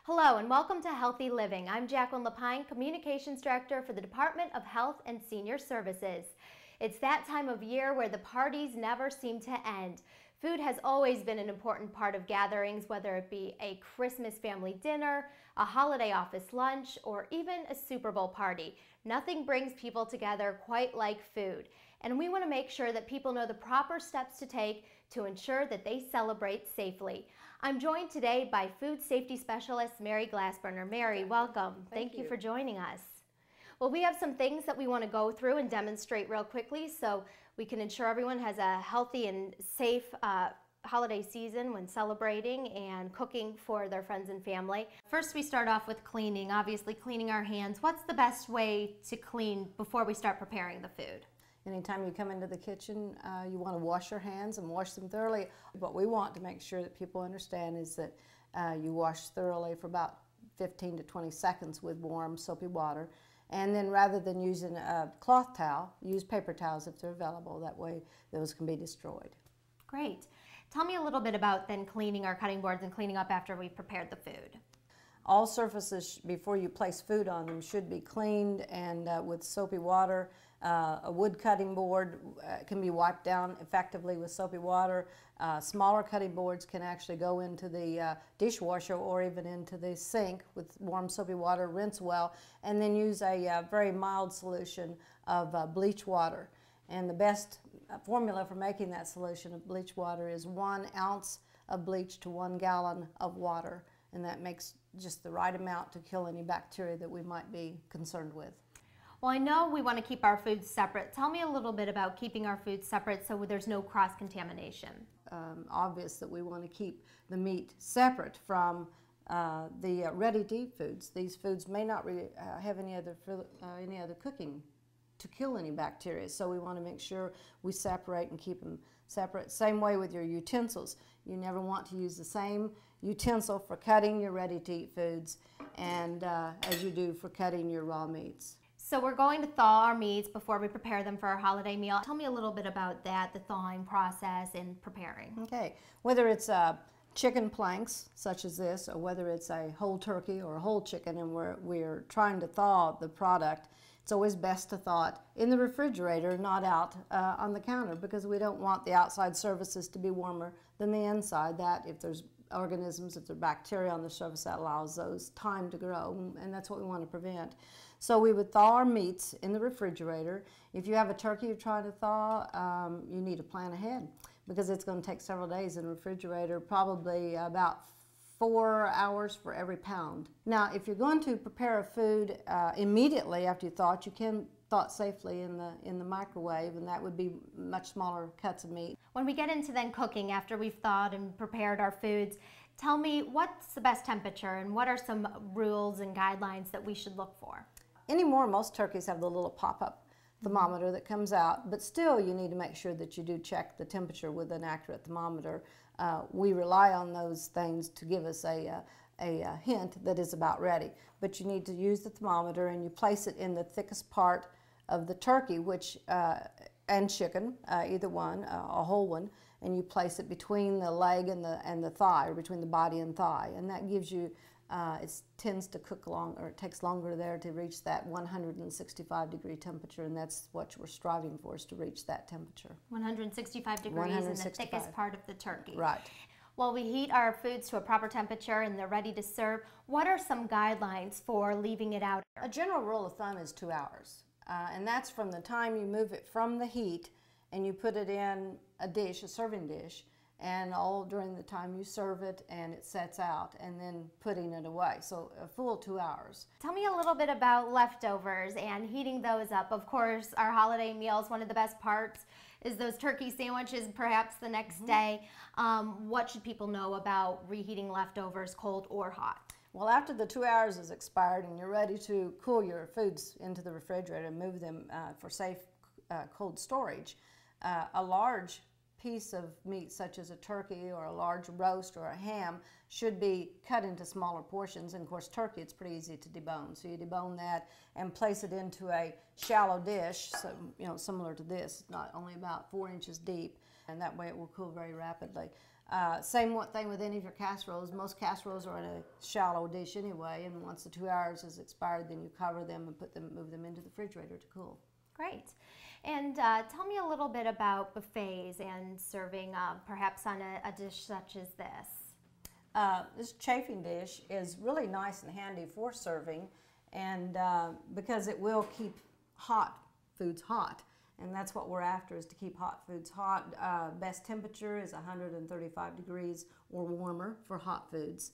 Hello and welcome to Healthy Living. I'm Jacqueline Lapine, Communications Director for the Department of Health and Senior Services. It's that time of year where the parties never seem to end. Food has always been an important part of gatherings, whether it be a Christmas family dinner, a holiday office lunch, or even a Super Bowl party. Nothing brings people together quite like food. And we want to make sure that people know the proper steps to take to ensure that they celebrate safely. I'm joined today by Food Safety Specialist Mary Glassburner. Mary, welcome. Thank you for joining us. Well, we have some things that we want to go through and demonstrate real quickly so we can ensure everyone has a healthy and safe holiday season when celebrating and cooking for their friends and family. First, we start off with cleaning, obviously cleaning our hands. What's the best way to clean before we start preparing the food? Anytime you come into the kitchen, you want to wash your hands and wash them thoroughly. What we want to make sure that people understand is that you wash thoroughly for about 15 to 20 seconds with warm soapy water. And then rather than using a cloth towel, use paper towels if they're available. That way those can be destroyed. Great. Tell me a little bit about then cleaning our cutting boards and cleaning up after we've prepared the food. All surfaces before you place food on them should be cleaned and with soapy water. A wood cutting board can be wiped down effectively with soapy water. Smaller cutting boards can actually go into the dishwasher or even into the sink with warm soapy water, rinse well, and then use a very mild solution of bleach water. And the best formula for making that solution of bleach water is 1 ounce of bleach to 1 gallon of water. And that makes just the right amount to kill any bacteria that we might be concerned with. Well, I know we want to keep our foods separate. Tell me a little bit about keeping our foods separate so there's no cross-contamination. Obvious that we want to keep the meat separate from the ready-to-eat foods. These foods may not have any other cooking to kill any bacteria, so we want to make sure we separate and keep them separate. Same way with your utensils. You never want to use the same utensil for cutting your ready-to-eat foods and as you do for cutting your raw meats. So we're going to thaw our meats before we prepare them for our holiday meal. Tell me a little bit about that, the thawing process in preparing. Okay, whether it's chicken planks such as this or whether it's a whole turkey or a whole chicken and we're trying to thaw the product, it's always best to thaw it in the refrigerator, not out on the counter, because we don't want the outside surfaces to be warmer than the inside. That if there's organisms, if there's bacteria on the surface, that allows those time to grow, and that's what we want to prevent. So we would thaw our meats in the refrigerator. If you have a turkey you're trying to thaw, you need to plan ahead because it's going to take several days in the refrigerator, probably about 4 hours for every pound. Now, if you're going to prepare a food immediately after you thaw it, you can thaw it safely in the microwave, and that would be much smaller cuts of meat. When we get into then cooking after we've thawed and prepared our foods, tell me what's the best temperature and what are some rules and guidelines that we should look for? Anymore, most turkeys have the little pop-up thermometer that comes out, but still you need to make sure that you do check the temperature with an accurate thermometer. We rely on those things to give us a hint that is about ready, but you need to use the thermometer and you place it in the thickest part of the turkey, which and chicken, either one, a whole one, and you place it between the leg and the thigh, or between the body and thigh, and that gives you it tends to cook long, or it takes longer there to reach that 165-degree temperature, and that's what we're striving for, is to reach that temperature. 165 degrees in the thickest part of the turkey. Right. Well, we heat our foods to a proper temperature and they're ready to serve. What are some guidelines for leaving it out? A general rule of thumb is 2 hours, and that's from the time you move it from the heat and you put it in a dish, a serving dish, and all during the time you serve it and it sets out, and then putting it away. So a full 2 hours. Tell me a little bit about leftovers and heating those up. Of course, our holiday meals, one of the best parts is those turkey sandwiches perhaps the next day. What should people know about reheating leftovers, cold or hot? Well, after the 2 hours is expired and you're ready to cool your foods into the refrigerator and move them for safe cold storage, a large piece of meat such as a turkey or a large roast or a ham should be cut into smaller portions. And of course turkey, it's pretty easy to debone. So you debone that and place it into a shallow dish, so, similar to this, not only about 4 inches deep, and that way it will cool very rapidly. Same thing with any of your casseroles. Most casseroles are in a shallow dish anyway, and once the 2 hours is expired, then you cover them and move them into the refrigerator to cool. Great. And tell me a little bit about buffets and serving perhaps on a dish such as this. This chafing dish is really nice and handy for serving, and because it will keep hot foods hot, and that's what we're after, is to keep hot foods hot. Best temperature is 135 degrees or warmer for hot foods.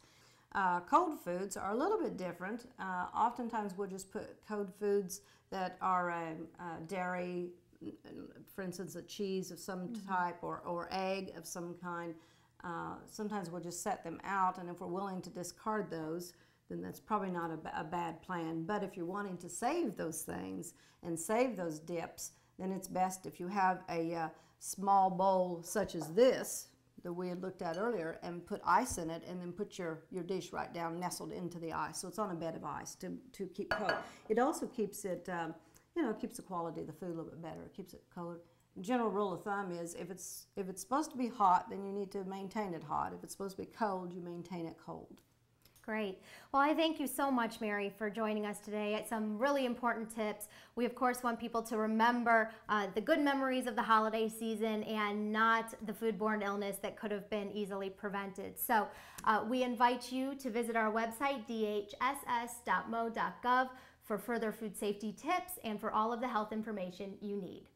Cold foods are a little bit different. Oftentimes we'll just put cold foods that are dairy, for instance a cheese of some type or egg of some kind. Sometimes we'll just set them out, and if we're willing to discard those, then that's probably not a bad plan. But if you're wanting to save those things and save those dips, then it's best if you have a small bowl such as this that we had looked at earlier, and put ice in it, and then put your dish right down nestled into the ice. So it's on a bed of ice to keep cold. It also keeps it, keeps the quality of the food a little bit better. It keeps it cold. General rule of thumb is if it's supposed to be hot, then you need to maintain it hot. If it's supposed to be cold, you maintain it cold. Great. Well, I thank you so much, Mary, for joining us today. Some really important tips. We, of course, want people to remember the good memories of the holiday season and not the foodborne illness that could have been easily prevented. So we invite you to visit our website, dhss.mo.gov, for further food safety tips and for all of the health information you need.